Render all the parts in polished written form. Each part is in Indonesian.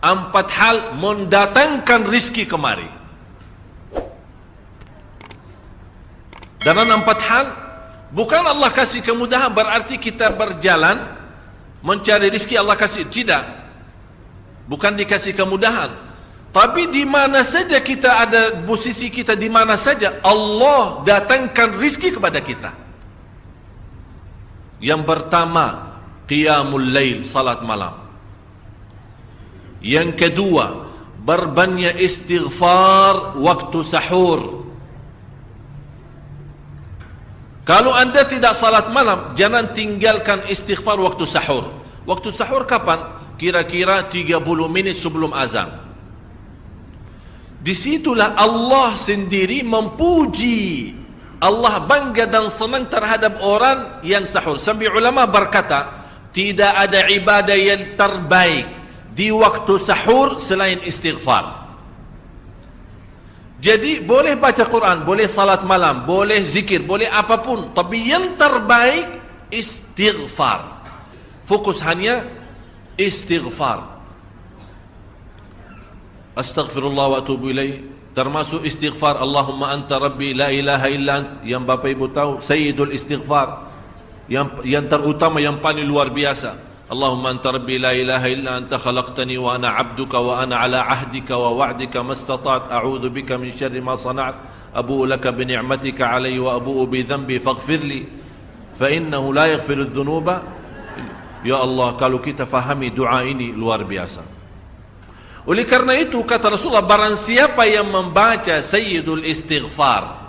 Empat hal mendatangkan rizki kemari. Dan empat hal, bukan Allah kasih kemudahan berarti kita berjalan mencari rizki Allah kasih. Tidak. Bukan dikasih kemudahan. Tapi di mana saja kita ada, posisi kita di mana saja, Allah datangkan rizki kepada kita. Yang pertama, qiyamul lail, salat malam. Yang kedua, berbanyak istighfar waktu sahur. Kalau anda tidak salat malam, jangan tinggalkan istighfar waktu sahur. Waktu sahur kapan? Kira-kira 30 menit sebelum azan. Disitulah Allah sendiri memuji. Allah bangga dan senang terhadap orang yang sahur. Sampai ulama berkata, tidak ada ibadah yang terbaik di waktu sahur selain istighfar. Jadi boleh baca Quran, boleh salat malam, boleh zikir, boleh apapun, tapi yang terbaik istighfar. Fokus hanya istighfar. Astaghfirullah wa atubu ilaih, termasuk istighfar Allahumma anta rabbi la ilaha illa ant, yang Bapak Ibu tahu sayyidul istighfar, yang terutama, yang paling luar biasa. Allahumma anta rabbi la ilaha illa anta khalaqtani wa ana abduka wa ana ala ahdika wa wa'dika mastata'at a'udzu bika min syarri ma sana'at abu'u laka bi ni'matika alayya wa abu'u bi dhanbi faghfirli fa innahu la yaghfiru dzunuba. Ya Allah, kalau kita fahami doa ini luar biasa. Oleh karena itu kata Rasulullah, barang siapa yang membaca sayyidul istighfar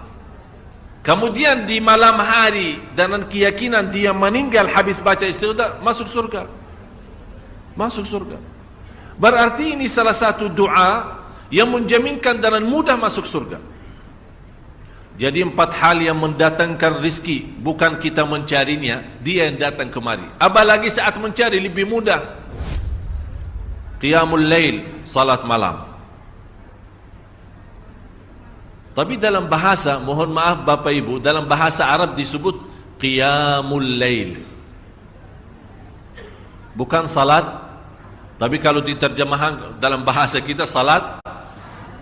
kemudian di malam hari dengan keyakinan dia meninggal habis baca istighfar, masuk surga. Masuk surga. Berarti ini salah satu doa yang menjaminkan dengan mudah masuk surga. Jadi empat hal yang mendatangkan rizki, bukan kita mencarinya, dia yang datang kemari. Apalagi saat mencari lebih mudah. Qiyamul lail, salat malam. Tapi dalam bahasa, mohon maaf Bapak Ibu, dalam bahasa Arab disebut qiyamul lail. Bukan salat, tapi kalau diterjemahkan dalam bahasa kita salat.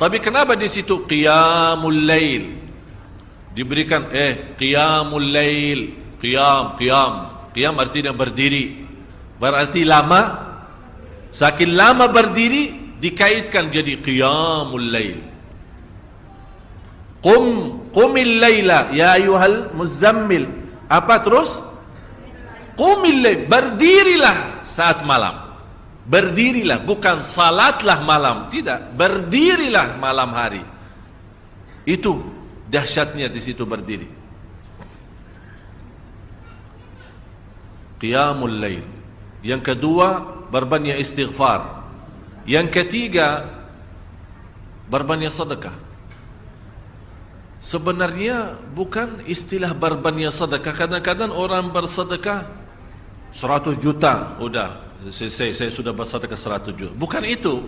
Tapi kenapa di situ qiyamul lail? Diberikan qiyamul lail, qiyam artinya berdiri. Berarti lama. Saking lama berdiri dikaitkan jadi qiyamul lail. Qumil layla ya ayuhal muzammil. Apa terus? Qumil layl, berdirilah saat malam. Berdirilah, bukan salatlah malam, tidak, berdirilah malam hari. Itu dahsyatnya di situ berdiri. Qiyamul lail. Yang kedua, berbanyak istighfar. Yang ketiga, berbanyak sedekah. Sebenarnya bukan istilah berbanyak sedekah. Kadang-kadang orang bersedekah 100 juta, udah saya sudah bersedekah 100 juta. Bukan itu.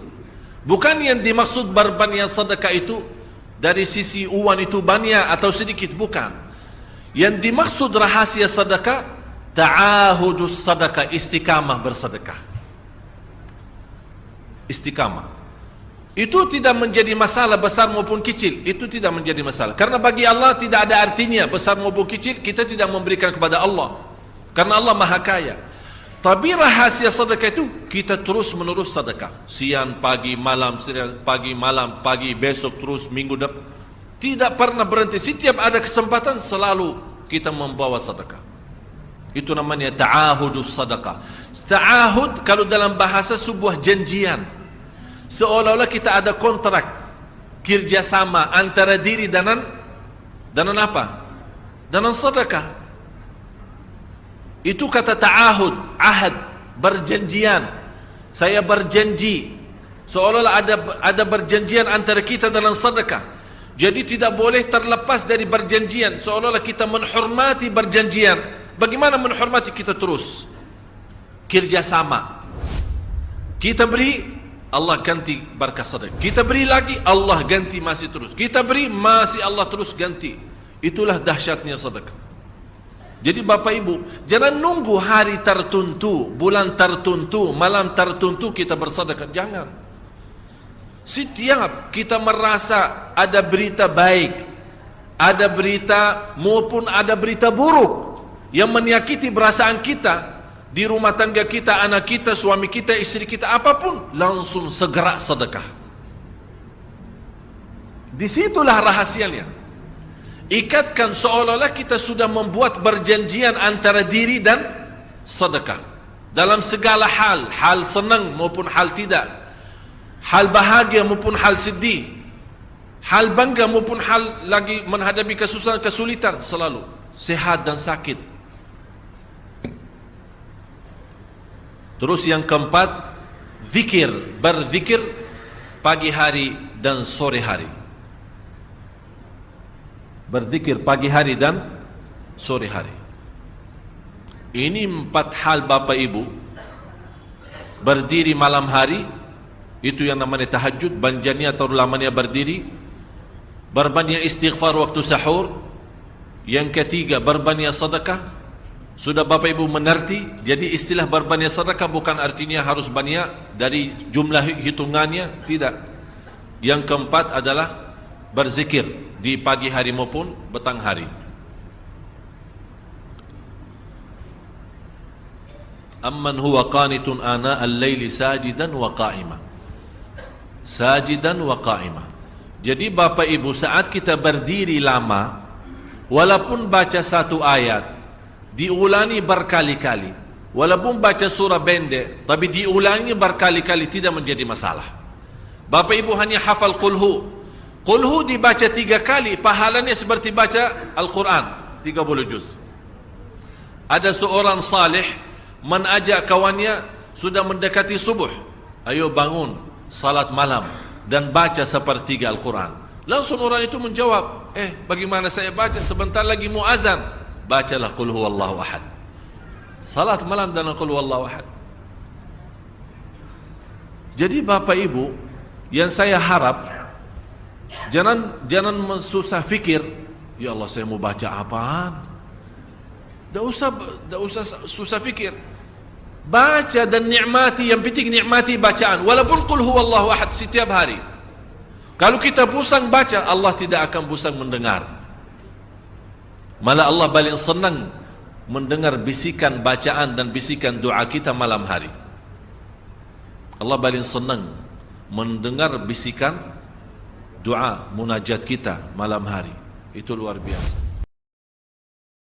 Bukan yang dimaksud berbanyak sedekah itu dari sisi uang itu banyak atau sedikit, bukan. Yang dimaksud rahasia sedekah, ta'ahudus sedekah, istiqamah bersedekah. Istiqamah. Itu tidak menjadi masalah besar maupun kecil. Itu tidak menjadi masalah. Karena bagi Allah tidak ada artinya besar maupun kecil. Kita tidak memberikan kepada Allah. Karena Allah maha kaya. Tapi rahasia sedekah itu kita terus menerus sedekah. Siang, pagi, malam, pagi, besok terus, minggu depan. Tidak pernah berhenti. Setiap ada kesempatan selalu kita membawa sedekah. Itu namanya ta'ahudus sedekah. Ta'ahud kalau dalam bahasa sebuah janjian. Seolah-olah kita ada kontrak kerjasama antara diri dan apa? Dengan sedekah. Itu kata ta'ahud, ahad, berjanjian. Saya berjanji. Seolah-olah ada berjanjian antara kita dengan sedekah. Jadi tidak boleh terlepas dari berjanjian. Seolah-olah kita menghormati berjanjian. Bagaimana menghormati? Kita terus kerjasama. Kita beri, Allah ganti berkah sedekah. Kita beri lagi, Allah ganti masih terus. Kita beri, masih Allah terus ganti. Itulah dahsyatnya sedekah. Jadi Bapak Ibu, jangan nunggu hari tertentu, bulan tertentu, malam tertentu kita bersedekah. Jangan. Setiap kita merasa ada berita baik, ada berita maupun ada berita buruk yang menyakiti perasaan kita di rumah tangga kita, anak kita, suami kita, istri kita, apapun, langsung segera sedekah. Disitulah rahasianya. Ikatkan seolah-olah kita sudah membuat perjanjian antara diri dan sedekah dalam segala hal, hal senang maupun hal tidak, hal bahagia maupun hal sedih, hal bangga maupun hal lagi menghadapi kesusahan, kesulitan, selalu sehat dan sakit. Terus yang keempat, zikir, berzikir pagi hari dan sore hari. Berzikir pagi hari dan sore hari. Ini 4 hal Bapak Ibu. Berdiri malam hari, itu yang namanya tahajud, banjanya atau lamanya berdiri. Berbanyak istighfar waktu sahur. Yang ketiga, berbanyak sedekah. Sudah Bapak Ibu mengerti? Jadi istilah berbanyak sedekah bukan artinya harus banyak dari jumlah hitungannya, tidak. Yang keempat adalah berzikir di pagi hari maupun petang hari. Amman huwa qanitun ana al-laili sajidan wa qa'ima. Sajidan wa qa'ima. Jadi Bapak Ibu, saat kita berdiri lama, walaupun baca satu ayat, diulangi berkali-kali, walaupun baca surah pendek, tapi diulangi berkali-kali, tidak menjadi masalah. Bapak Ibu hanya hafal qulhu. Qulhu dibaca 3 kali, pahalanya seperti baca Al-Quran 30 juz. Ada seorang salih mengajak kawannya, sudah mendekati subuh, ayo bangun salat malam dan baca sepertiga Al-Quran. Langsung orang itu menjawab, bagaimana saya baca, sebentar lagi mau azan. Bacalah qul huwallahu ahad. Salat malam dan qul huwallahu ahad. Jadi Bapak Ibu, yang saya harap, jangan susah fikir, ya Allah saya mau baca apaan. Tidak usah susah fikir. Baca dan nikmati, yang penting nikmati bacaan. Walaupun qul huwallahu ahad setiap hari. Kalau kita pusing baca, Allah tidak akan pusing mendengar. Malah Allah paling senang mendengar bisikan bacaan dan bisikan doa kita malam hari. Allah paling senang mendengar bisikan doa munajat kita malam hari. Itu luar biasa.